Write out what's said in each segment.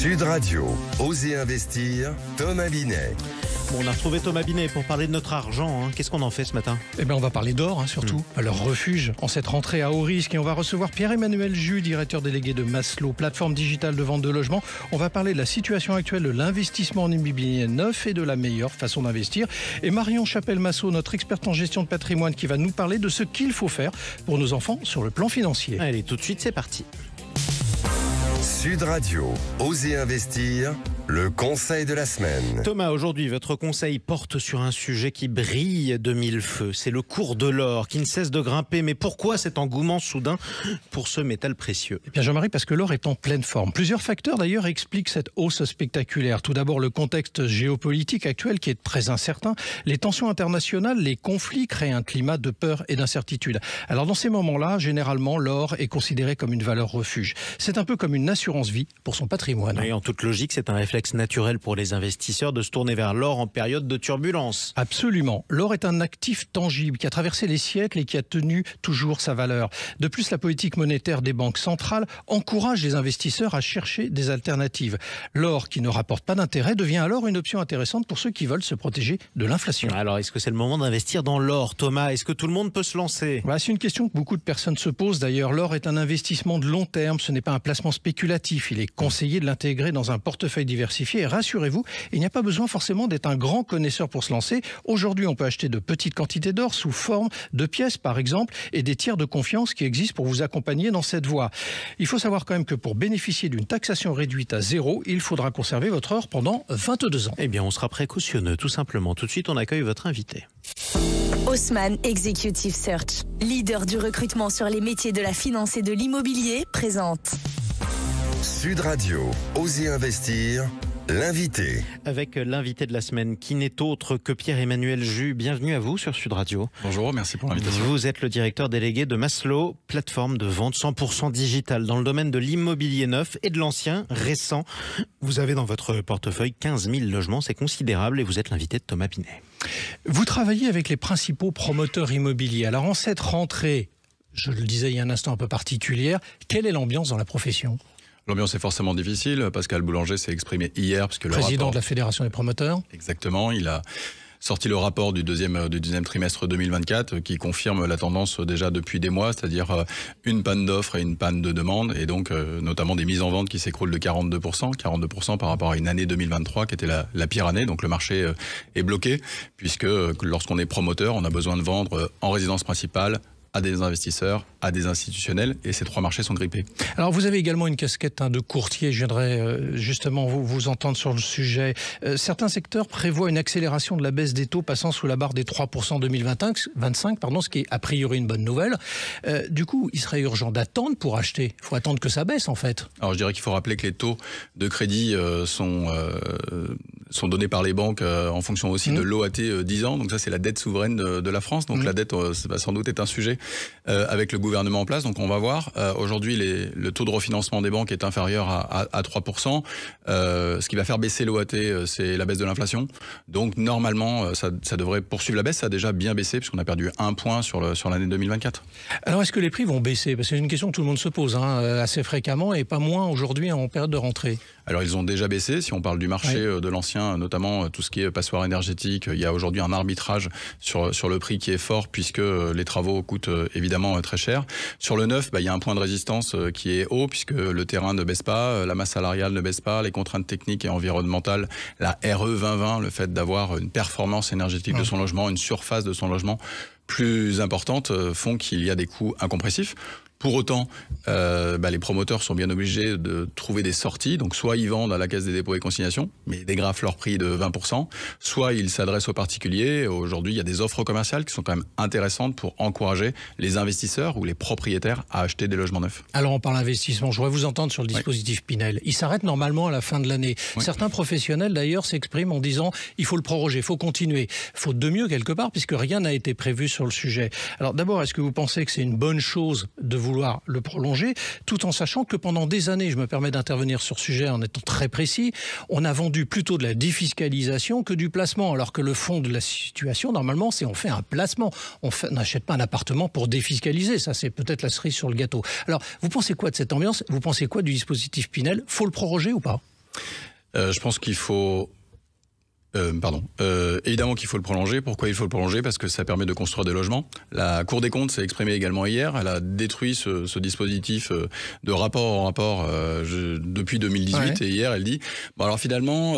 Sud Radio, Osez investir, Thomas Binet. Bon, on a retrouvé Thomas Binet pour parler de notre argent. Qu'est-ce qu'on en fait ce matin ? Eh bien, on va parler d'or, surtout, à leur refuge en cette rentrée à haut risque. Et on va recevoir Pierre-Emmanuel Jus, directeur délégué de Maslow, plateforme digitale de vente de logements. On va parler de la situation actuelle de l'investissement en immobilier neuf et de la meilleure façon d'investir. Et Marion Chapelle-Massot, notre experte en gestion de patrimoine, qui va nous parler de ce qu'il faut faire pour nos enfants sur le plan financier. Allez, tout de suite, c'est parti. Sud Radio, Osez investir, le conseil de la semaine. Thomas, aujourd'hui, votre conseil porte sur un sujet qui brille de mille feux. C'est le cours de l'or qui ne cesse de grimper. Mais pourquoi cet engouement soudain pour ce métal précieux ? Eh bien, Jean-Marie, parce que l'or est en pleine forme. Plusieurs facteurs, d'ailleurs, expliquent cette hausse spectaculaire. Tout d'abord, le contexte géopolitique actuel qui est très incertain. Les tensions internationales, les conflits créent un climat de peur et d'incertitude. Alors, dans ces moments-là, généralement, l'or est considéré comme une valeur refuge. C'est un peu comme une assurance vie pour son patrimoine. Et en toute logique, c'est un réflexe naturel pour les investisseurs de se tourner vers l'or en période de turbulence. Absolument. L'or est un actif tangible qui a traversé les siècles et qui a tenu toujours sa valeur. De plus, la politique monétaire des banques centrales encourage les investisseurs à chercher des alternatives. L'or qui ne rapporte pas d'intérêt devient alors une option intéressante pour ceux qui veulent se protéger de l'inflation. Alors, est-ce que c'est le moment d'investir dans l'or, Thomas ? Est-ce que tout le monde peut se lancer ? C'est une question que beaucoup de personnes se posent. D'ailleurs, l'or est un investissement de long terme. Ce n'est pas un placement spéculatif. Il est conseillé de l'intégrer dans un portefeuille diversifié. Et rassurez-vous, il n'y a pas besoin forcément d'être un grand connaisseur pour se lancer. Aujourd'hui, on peut acheter de petites quantités d'or sous forme de pièces, par exemple, et des tiers de confiance qui existent pour vous accompagner dans cette voie. Il faut savoir quand même que pour bénéficier d'une taxation réduite à 0, il faudra conserver votre or pendant 22 ans. Eh bien, on sera précautionneux, tout simplement. Tout de suite, on accueille votre invité. Haussmann Executive Search, leader du recrutement sur les métiers de la finance et de l'immobilier, présente. Sud Radio, Osez investir, l'invité. Avec l'invité de la semaine qui n'est autre que Pierre-Emmanuel Jus. Bienvenue à vous sur Sud Radio. Bonjour, merci pour l'invitation. Vous êtes le directeur délégué de Maslow, plateforme de vente 100% digitale dans le domaine de l'immobilier neuf et de l'ancien, récent. Vous avez dans votre portefeuille 15 000 logements, c'est considérable et vous êtes l'invité de Thomas Binet. Vous travaillez avec les principaux promoteurs immobiliers. Alors en cette rentrée, je le disais il y a un instant un peu particulière, quelle est l'ambiance dans la profession ? L'ambiance est forcément difficile. Pascal Boulanger s'est exprimé hier. Parce que président de la Fédération des promoteurs. Exactement. Il a sorti le rapport du deuxième trimestre 2024 qui confirme la tendance déjà depuis des mois, c'est-à-dire une panne d'offres et une panne de demande, et donc notamment des mises en vente qui s'écroulent de 42% par rapport à une année 2023 qui était la pire année. Donc le marché est bloqué puisque lorsqu'on est promoteur, on a besoin de vendre en résidence principale, à des investisseurs, à des institutionnels, et ces trois marchés sont grippés. Alors vous avez également une casquette de courtier, je viendrai justement vous entendre sur le sujet. Certains secteurs prévoient une accélération de la baisse des taux passant sous la barre des 3% en 2025, ce qui est a priori une bonne nouvelle. Du coup, il serait urgent d'attendre pour acheter. Il faut attendre que ça baisse en fait. Alors je dirais qu'il faut rappeler que les taux de crédit sont donnés par les banques en fonction aussi de l'OAT 10 ans. Donc ça, c'est la dette souveraine de la France. Donc la dette, ça va sans doute être un sujet avec le gouvernement en place. Donc on va voir. Aujourd'hui, le taux de refinancement des banques est inférieur à 3%. Ce qui va faire baisser l'OAT, c'est la baisse de l'inflation. Donc normalement, ça devrait poursuivre la baisse. Ça a déjà bien baissé puisqu'on a perdu 1 point sur l'année 2024. Alors est-ce que les prix vont baisser ? Parce que c'est une question que tout le monde se pose assez fréquemment et pas moins aujourd'hui en période de rentrée. Alors ils ont déjà baissé. Si on parle du marché de l'ancien, notamment tout ce qui est passoire énergétique, il y a aujourd'hui un arbitrage sur le prix qui est fort puisque les travaux coûtent évidemment très cher. Sur le neuf, il y a un point de résistance qui est haut puisque le terrain ne baisse pas, la masse salariale ne baisse pas, les contraintes techniques et environnementales, la RE 2020, le fait d'avoir une performance énergétique de son logement, une surface de son logement plus importante font qu'il y a des coûts incompressifs. Pour autant, les promoteurs sont bien obligés de trouver des sorties. Donc, soit ils vendent à la Caisse des dépôts et consignations, mais dégrafent leur prix de 20%. Soit ils s'adressent aux particuliers. Aujourd'hui, il y a des offres commerciales qui sont quand même intéressantes pour encourager les investisseurs ou les propriétaires à acheter des logements neufs. Alors, on parle investissement. Je voudrais vous entendre sur le dispositif Pinel. Il s'arrête normalement à la fin de l'année. Certains professionnels, d'ailleurs, s'expriment en disant il faut le proroger, il faut continuer. Faute de mieux, quelque part, puisque rien n'a été prévu sur le sujet. Alors, d'abord, est-ce que vous pensez que c'est une bonne chose de vouloir le prolonger, tout en sachant que pendant des années, je me permets d'intervenir sur ce sujet en étant très précis, on a vendu plutôt de la défiscalisation que du placement, alors que le fond de la situation, normalement, c'est on fait un placement. On n'achète pas un appartement pour défiscaliser. Ça, c'est peut-être la cerise sur le gâteau. Alors, vous pensez quoi de cette ambiance ? Vous pensez quoi du dispositif Pinel ? Faut le proroger ou pas ? Je pense qu'il faut... évidemment qu'il faut le prolonger. Pourquoi il faut le prolonger? Parce que ça permet de construire des logements. La Cour des comptes s'est exprimée également hier. Elle a détruit ce dispositif de rapport en rapport depuis 2018. Ouais. Et hier, elle dit alors finalement,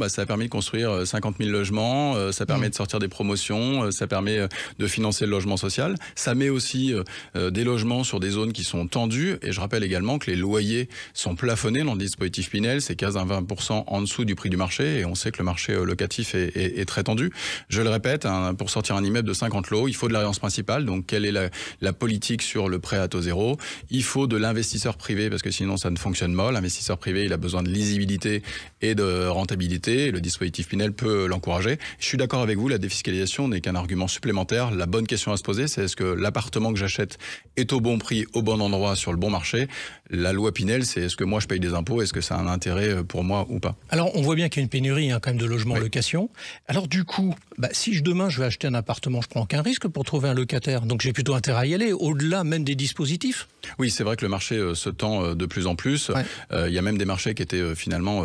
ça a permis de construire 50 000 logements. Ça permet de sortir des promotions. Ça permet de financer le logement social. Ça met aussi des logements sur des zones qui sont tendues. Et je rappelle également que les loyers sont plafonnés dans le dispositif Pinel. C'est 15 à 20% en dessous du prix du marché. Et on sait que le marché locatif est très tendu. Je le répète, pour sortir un immeuble de 50 lots, il faut de l'alliance principale. Donc, quelle est la politique sur le prêt à taux zéro? Il faut de l'investisseur privé, parce que sinon, ça ne fonctionne pas. L'investisseur privé, il a besoin de lisibilité et de rentabilité. Et le dispositif Pinel peut l'encourager. Je suis d'accord avec vous, la défiscalisation n'est qu'un argument supplémentaire. La bonne question à se poser, c'est est-ce que l'appartement que j'achète est au bon prix, au bon endroit, sur le bon marché? La loi Pinel, c'est est-ce que moi, je paye des impôts? Est-ce que ça a un intérêt pour moi ou pas? Alors, on voit bien qu'il y a une pénurie, quand même, de logements en location. Alors du coup, si demain je vais acheter un appartement, je prends aucun risque pour trouver un locataire. Donc j'ai plutôt intérêt à y aller, au-delà même des dispositifs. Oui, c'est vrai que le marché se tend de plus en plus. Il y a même des marchés qui étaient finalement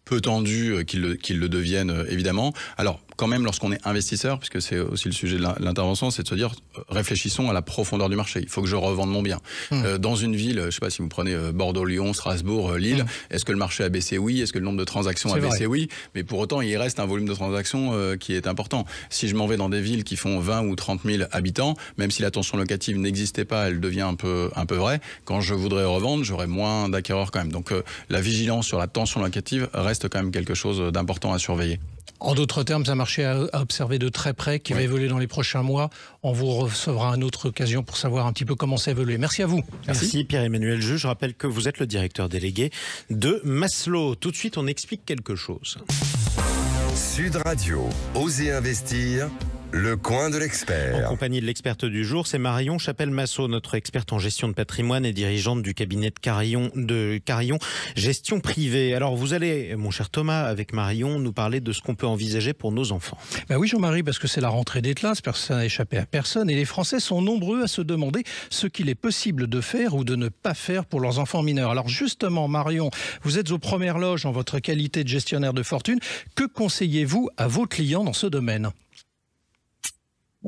peu tendus, qu'ils le deviennent évidemment. Alors quand même, lorsqu'on est investisseur, puisque c'est aussi le sujet de l'intervention, c'est de se dire, réfléchissons à la profondeur du marché. Il faut que je revende mon bien. Dans une ville, je ne sais pas si vous prenez Bordeaux, Lyon, Strasbourg, Lille, est-ce que le marché a baissé? Oui. Est-ce que le nombre de transactions a baissé? Oui. Mais pour autant, il reste un volume de transactions qui est important. Si je m'en vais dans des villes qui font 20 ou 30 000 habitants, même si la tension locative n'existait pas, elle devient un peu vraie. Quand je voudrais revendre, j'aurai moins d'acquéreurs quand même. Donc la vigilance sur la tension locative reste quand même quelque chose d'important à surveiller. En d'autres termes, c'est un marché à observer de très près qui va évoluer dans les prochains mois. On vous recevra une autre occasion pour savoir un petit peu comment ça évolue. Merci à vous. Merci Pierre-Emmanuel Jeu. Je rappelle que vous êtes le directeur délégué de Maslow. Tout de suite, on explique quelque chose. Sud Radio, Osez investir. Le coin de l'expert. En compagnie de l'experte du jour, c'est Marion Chapelle-Massot, notre experte en gestion de patrimoine et dirigeante du cabinet de Carillon Gestion Privée. Alors vous allez, mon cher Thomas, avec Marion, nous parler de ce qu'on peut envisager pour nos enfants. Oui Jean-Marie, parce que c'est la rentrée des classes, ça n'a échappé à personne, et les Français sont nombreux à se demander ce qu'il est possible de faire ou de ne pas faire pour leurs enfants mineurs. Alors justement Marion, vous êtes aux premières loges en votre qualité de gestionnaire de fortune. Que conseillez-vous à vos clients dans ce domaine ?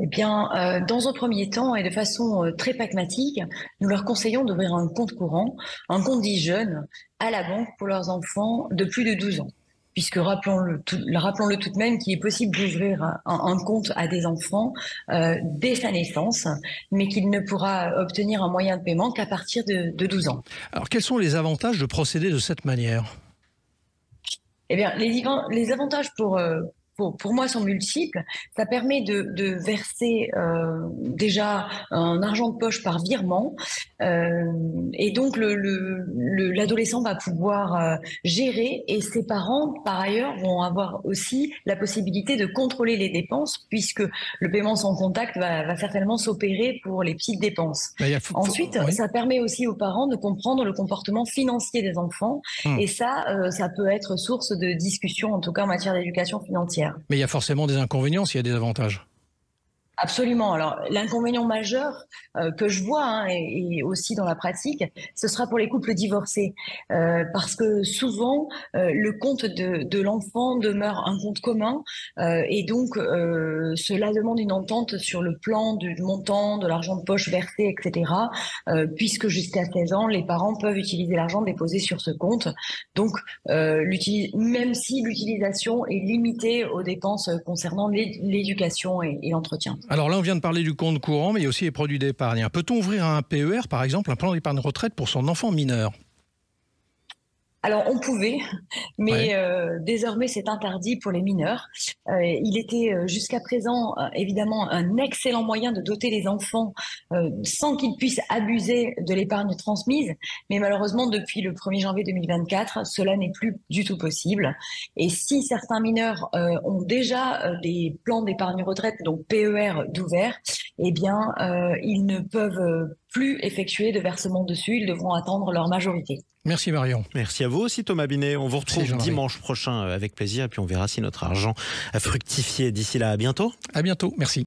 Eh bien, dans un premier temps et de façon très pragmatique, nous leur conseillons d'ouvrir un compte courant, un compte dit jeune, à la banque pour leurs enfants de plus de 12 ans. Puisque rappelons-le tout de même qu'il est possible d'ouvrir un compte à des enfants dès sa naissance, mais qu'il ne pourra obtenir un moyen de paiement qu'à partir de 12 ans. Alors, quels sont les avantages de procéder de cette manière ? Eh bien, les avantages pour moi, sont multiples. Ça permet de verser déjà un argent de poche par virement, et donc l'adolescent va pouvoir gérer, et ses parents, par ailleurs, vont avoir aussi la possibilité de contrôler les dépenses, puisque le paiement sans contact va certainement s'opérer pour les petites dépenses. Ensuite, ça permet aussi aux parents de comprendre le comportement financier des enfants, et ça peut être source de discussion, en tout cas en matière d'éducation financière. Mais il y a forcément des inconvénients s'il y a des avantages. Absolument. Alors, l'inconvénient majeur que je vois et aussi dans la pratique, ce sera pour les couples divorcés. Parce que souvent, le compte de l'enfant demeure un compte commun, et donc cela demande une entente sur le plan du montant, de l'argent de poche versé, etc. Puisque jusqu'à 16 ans, les parents peuvent utiliser l'argent déposé sur ce compte. Donc, même si l'utilisation est limitée aux dépenses concernant l'éducation et l'entretien. Alors là, on vient de parler du compte courant, mais il y a aussi les produits d'épargne. Peut-on ouvrir un PER, par exemple, un plan d'épargne retraite pour son enfant mineur ? Alors, on pouvait, mais désormais, c'est interdit pour les mineurs. Il était jusqu'à présent, évidemment, un excellent moyen de doter les enfants sans qu'ils puissent abuser de l'épargne transmise. Mais malheureusement, depuis le 1er janvier 2024, cela n'est plus du tout possible. Et si certains mineurs ont déjà des plans d'épargne retraite, donc PER d'ouvert, eh bien, ils ne peuvent plus effectuer de versement dessus. Ils devront attendre leur majorité. Merci Marion. Merci à vous aussi Thomas Binet. On vous retrouve dimanche prochain avec plaisir et puis on verra si notre argent a fructifié. D'ici là, à bientôt. À bientôt, merci.